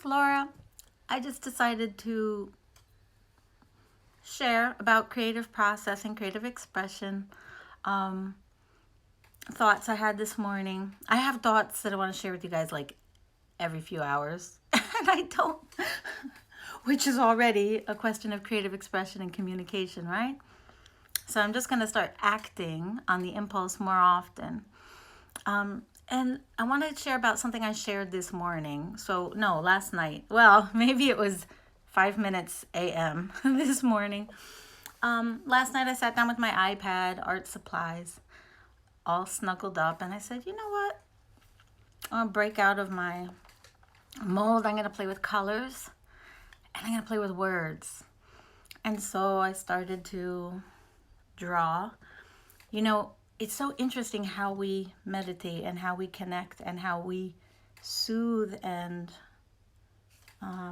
Laura, I just decided to share about creative process and creative expression. Um, Thoughts I had this morning. I have thoughts that I want to share with you guys like every few hours, and I don't, which is already a question of creative expression and communication, right? So I'm just going to start acting on the impulse more often. And I want to share about something I shared this morning. So, no, last night. Well, maybe it was 5 minutes a.m. this morning. Last night I sat down with my iPad, art supplies, all snuggled up, and I said, you know what? I'll break out of my mold. I'm going to play with colors, and I'm going to play with words. And so I started to draw. You know, it's so interesting how we meditate and how we connect and how we soothe and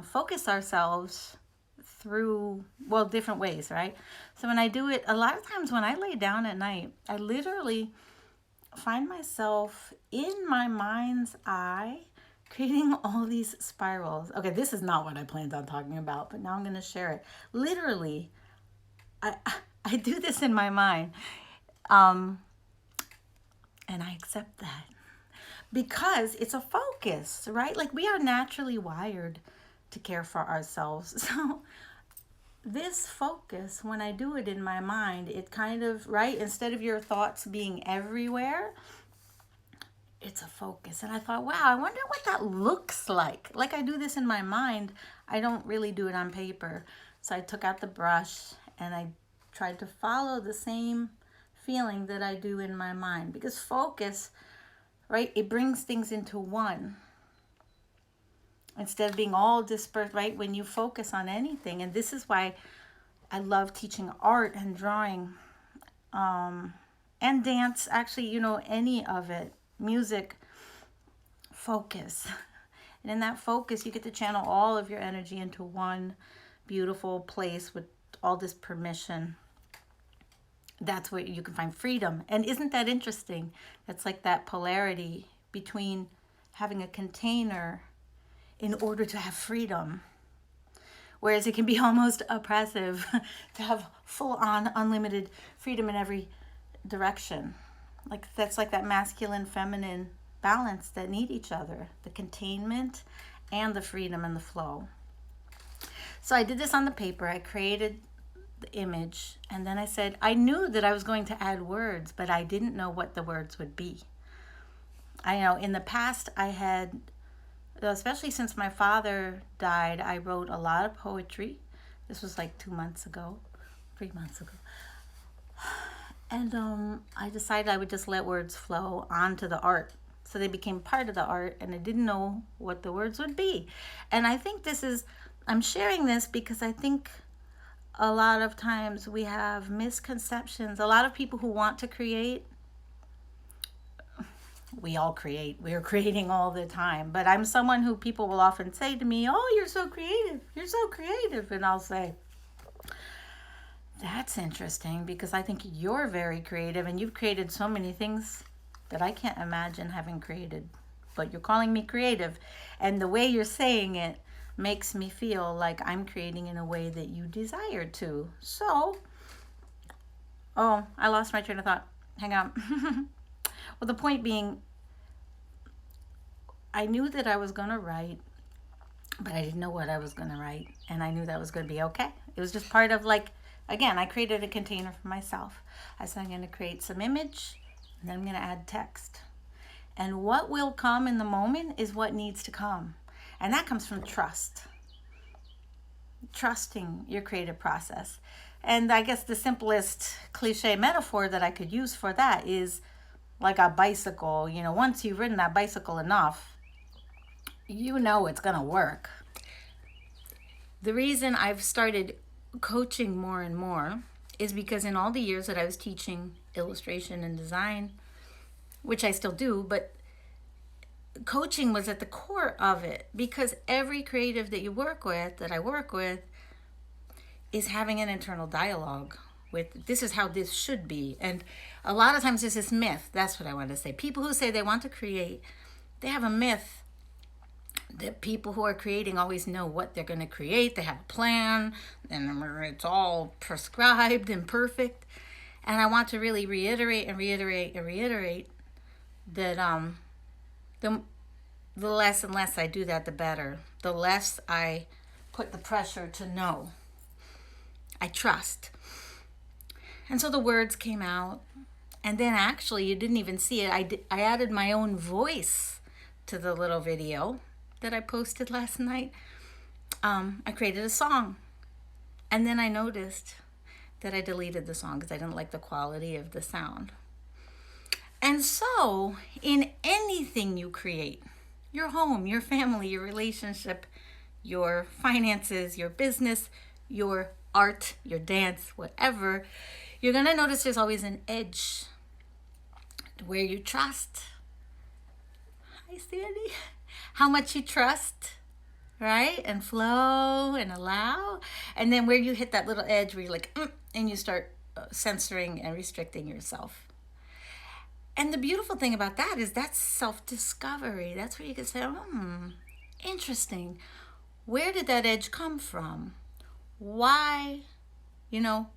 focus ourselves through, well, different ways, right? So when I do it, a lot of times when I lay down at night, I literally find myself in my mind's eye creating all these spirals. Okay, this is not what I planned on talking about, but now I'm going to share it. Literally, I do this in my mind. And I accept that because it's a focus, right? Like we are naturally wired to care for ourselves. So this focus, when I do it in my mind, it kind of, right? Instead of your thoughts being everywhere, it's a focus. And I thought, wow, I wonder what that looks like. Like I do this in my mind. I don't really do it on paper. So I took out the brush and I tried to follow the same feeling that I do in my mind, because focus, right, it brings things into one instead of being all dispersed, right? When you focus on anything, and this is why I love teaching art and drawing and dance, actually, you know, any of it, music, focus. And in that focus, you get to channel all of your energy into one beautiful place with all this permission. That's where you can find freedom. And isn't that interesting? That's like that polarity between having a container in order to have freedom. Whereas it can be almost oppressive to have full-on unlimited freedom in every direction. Like that's like that masculine, feminine balance that need each other. The containment and the freedom and the flow. So I did this on the paper. I created the image, and then I said I knew that I was going to add words, but I didn't know what the words would be. I know in the past I had, especially since my father died, I wrote a lot of poetry. This was like 3 months ago. And I decided I would just let words flow onto the art, so they became part of the art, and I didn't know what the words would be. And I think I'm sharing this because I think a lot of times we have misconceptions. A lot of people who want to create, we all create. We are creating all the time. But I'm someone who people will often say to me, oh, you're so creative. You're so creative. And I'll say, that's interesting because I think you're very creative and you've created so many things that I can't imagine having created. But you're calling me creative. And the way you're saying it makes me feel like I'm creating in a way that you desire to. So, oh, I lost my train of thought. Hang on. Well, the point being, I knew that I was going to write, but I didn't know what I was going to write. And I knew that was going to be okay. It was just part of like, again, I created a container for myself. I said I'm going to create some image, and then I'm going to add text. And what will come in the moment is what needs to come. And that comes from trust. Trusting your creative process. And I guess the simplest cliche metaphor that I could use for that is like a bicycle. You know, once you've ridden that bicycle enough, you know it's gonna work. The reason I've started coaching more and more is because in all the years that I was teaching illustration and design, which I still do, but coaching was at the core of it, because every creative that you work with, that I work with, is having an internal dialogue with, this is how this should be. And a lot of times there's this myth, that's what I want to say. People who say they want to create, they have a myth that people who are creating always know what they're going to create. They have a plan and it's all prescribed and perfect. And I want to really reiterate that the less and less I do that, the better. The less I put the pressure to know. I trust. And so the words came out. And then actually, you didn't even see it. I added my own voice to the little video that I posted last night. I created a song. And then I noticed that I deleted the song because I didn't like the quality of the sound. And so, in anything you create, your home, your family, your relationship, your finances, your business, your art, your dance, whatever, you're going to notice there's always an edge where you trust. Hi, Sandy. How much you trust, right? And flow and allow. And then where you hit that little edge where you're like, and you start censoring and restricting yourself. And the beautiful thing about that is that's self-discovery. That's where you can say, interesting. Where did that edge come from? Why?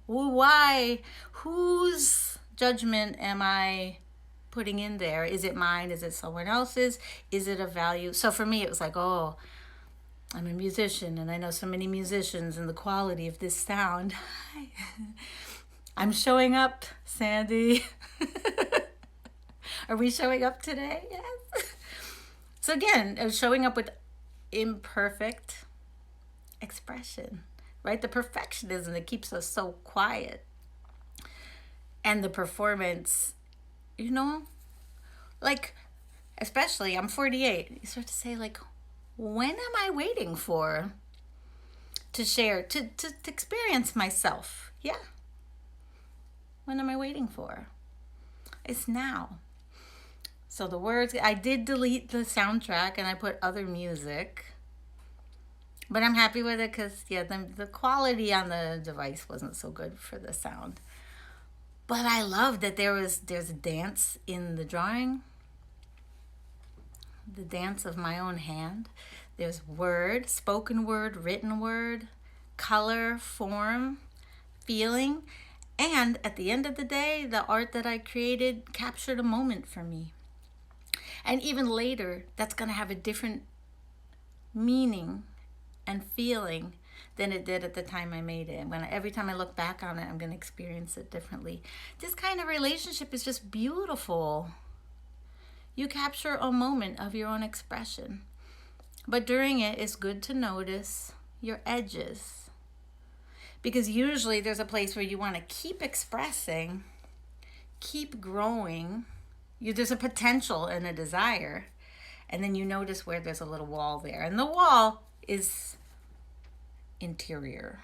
Why? Whose judgment am I putting in there? Is it mine? Is it someone else's? Is it a value? So for me, it was like, oh, I'm a musician and I know so many musicians and the quality of this sound. I'm showing up, Sandy. Are we showing up today? Yes. So again, showing up with imperfect expression, right? The perfectionism that keeps us so quiet. And the performance, like, especially I'm 48. You start to say, like, when am I waiting for to share, to experience myself? Yeah. When am I waiting for? It's now. So the words, I did delete the soundtrack and I put other music. But I'm happy with it because, the quality on the device wasn't so good for the sound. But I love that there's a dance in the drawing. The dance of my own hand. There's word, spoken word, written word, color, form, feeling. And at the end of the day, the art that I created captured a moment for me. And even later, that's going to have a different meaning and feeling than it did at the time I made it. Every time I look back on it, I'm going to experience it differently. This kind of relationship is just beautiful. You capture a moment of your own expression. But during it, it's good to notice your edges. Because usually there's a place where you want to keep expressing, keep growing. There's a potential and a desire. And then you notice where there's a little wall there. And the wall is interior,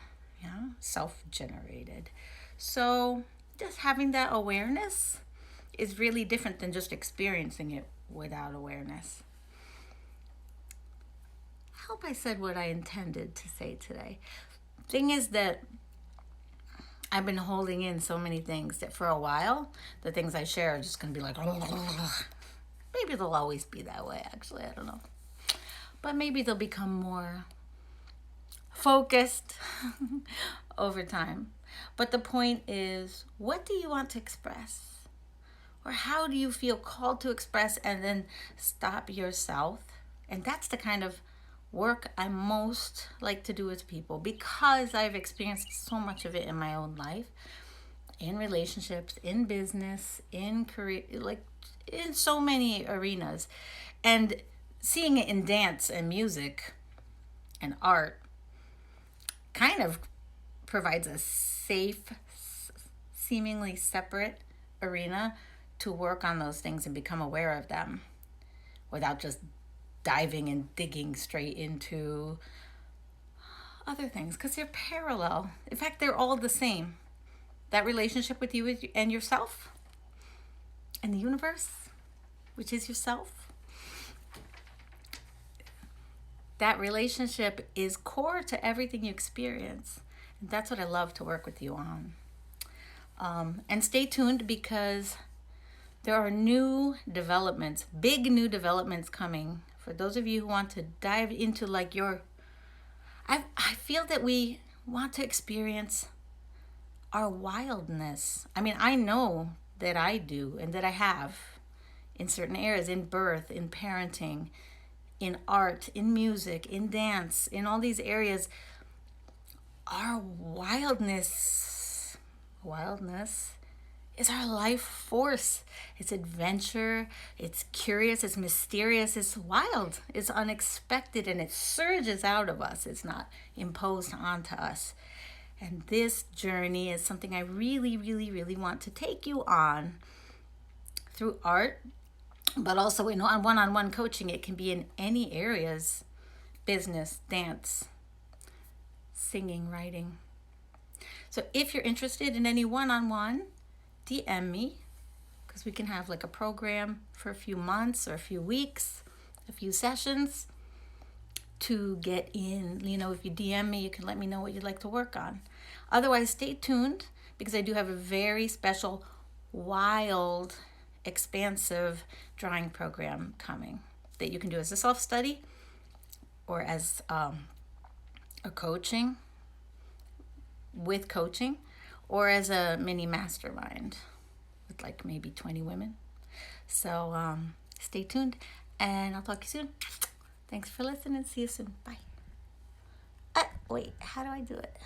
self-generated. So just having that awareness is really different than just experiencing it without awareness. I hope I said what I intended to say today. Thing is that I've been holding in so many things that for a while, the things I share are just going to be like, maybe they'll always be that way, actually, I don't know. But maybe they'll become more focused over time. But the point is, what do you want to express? Or how do you feel called to express, and then stop yourself? And that's the kind of work I most like to do with people, because I've experienced so much of it in my own life, in relationships, in business, in career, like in so many arenas. And seeing it in dance and music and art kind of provides a safe, seemingly separate arena to work on those things and become aware of them without just diving and digging straight into other things because they're parallel. In fact, they're all the same. That relationship with you and yourself and the universe, which is yourself, that relationship is core to everything you experience. And that's what I love to work with you on. And stay tuned because there are new developments, big new developments coming. For those of you who want to dive into like I feel that we want to experience our wildness. I mean, I know that I do and that I have in certain areas, in birth, in parenting, in art, in music, in dance, in all these areas. Our wildness is our life force. It's adventure, it's curious, it's mysterious, it's wild, it's unexpected, and it surges out of us. It's not imposed onto us. And this journey is something I really, really, really want to take you on through art, but also in one-on-one coaching. It can be in any areas: business, dance, singing, writing. So if you're interested in any one-on-one, DM me, because we can have like a program for a few months or a few weeks, a few sessions to get in. You know, if you DM me, you can let me know what you'd like to work on. Otherwise, stay tuned because I do have a very special, wild, expansive drawing program coming that you can do as a self-study or as a coaching, with coaching, or as a mini mastermind with like maybe 20 women. So stay tuned and I'll talk to you soon. Thanks for listening. See you soon. Bye. Wait, how do I do it?